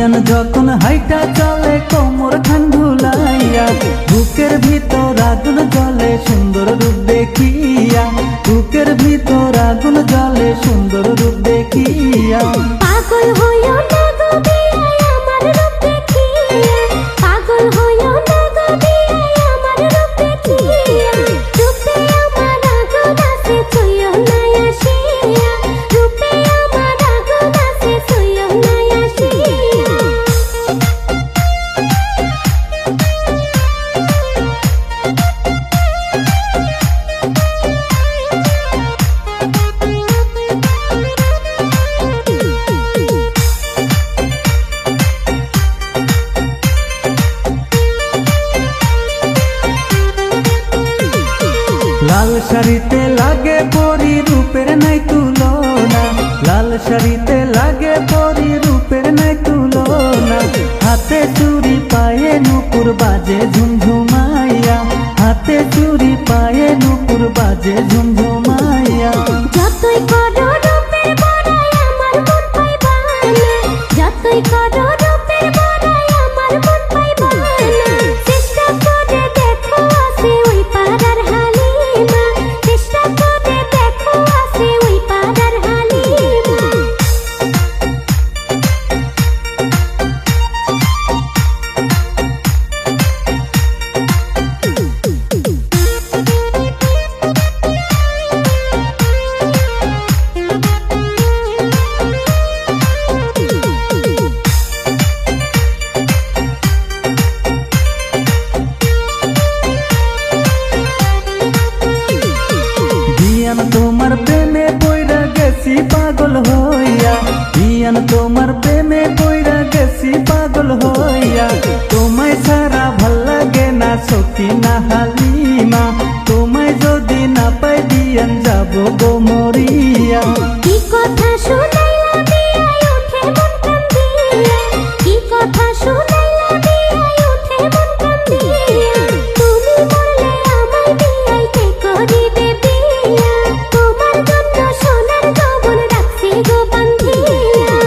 বিয়ান যখন হাইটা চলে কোমর খান ধুলাইয়া, বুকের ভিতর আগুন জ্বলে সুন্দর রূপ দেখিয়া, বুকের ভিতর আগুন জ্বলে সুন্দর রূপ দেখিয়া। পাগল হইও না গো বিয়াই আমার রূপ দেখিয়া, পাগল হইও না গো বিয়াই আমার রূপ দেখিয়া। রূপে আমার আগুন আছে ছুঁয়ো না আসিয়া, রূপে আমার আগুন আছে ছুঁয়ো না আসিয়া। লাল শাড়িতে লাগে পরি রূপের নাই তুলনা, লাল শাড়িতে লাগে পরি রূপের নাই তুলনা। হাতে চুরি পায়ে নুপুর বাজে ঝুমঝুমাইয়া, হাতে চুরি পায়ে নুপুর বাজে ঝুমঝুমাইয়া। যতই করো রূপের বড়াই আমার মন পাইবা না, যতই করো রূপের বড়াই আমার মন পাইবা না। চেষ্টা করে দেখো আছে ওই পাড়ার হালিমা, চেষ্টা করে দেখো আছে ওই পাড়ার হালিমা। বিয়ান তোমার প্রেমে পইরা গেছি পাগল হইয়া, বিয়ান তোমার প্রেমে পইরা গেছি পাগল হইয়া। তোমায় ছাড়া ভাল লাগে না সখী না হালিমা, তোমায় যদি না পাই বিয়ান যাব গো মরিয়া। কি কথা শুনাইলা বিয়াই উঠে মন কান্দিয়া, কি কথা শুনাইলা বিয়াই উঠে মন কান্দিয়া। তুমি বললে আমায় বিয়াই কে করিবে বিয়া, তোমার জন্য সোনার গহনা রাখছি গো বান্ধিয়া।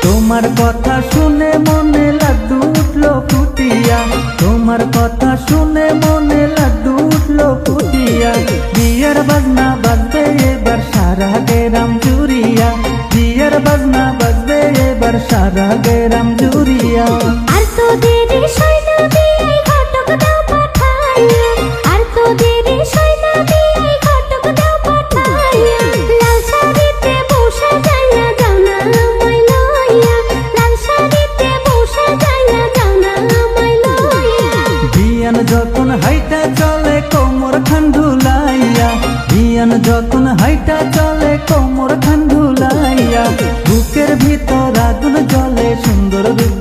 তোমার কথা শুনে মনে লাড্ডু উঠলো ফুটিয়া, তোমার কথা শুনে মনে লাড্ডু উঠলো ফুটিয়া। বিয়ের বাজনা বাজবে এবার সারা গেরাম জুড়িয়া, বিয়ের বাজনা বাজবে এবার সারা গেরাম জুড়িয়া। আর তো দেরি সইনা বিয়াই ঘটক দাও পাঠাইয়া, আর তো দেরি সইনা বিয়াই ঘটক দাও পাঠাইয়া। লাল শাড়িতে বসে যাইয়া যাও না আমায় লইয়া, লাল শাড়িতে বসে যাইয়া যাও না আমায় লইয়া। বিয়ান যখন হাইটা চলে কোমর খান ধুলাইয়া, বিয়ান যখন হাইটা চলে কোমর খান ধুলাইয়া, বুকের ভিতর আগুন জ্বলে সুন্দর রূপ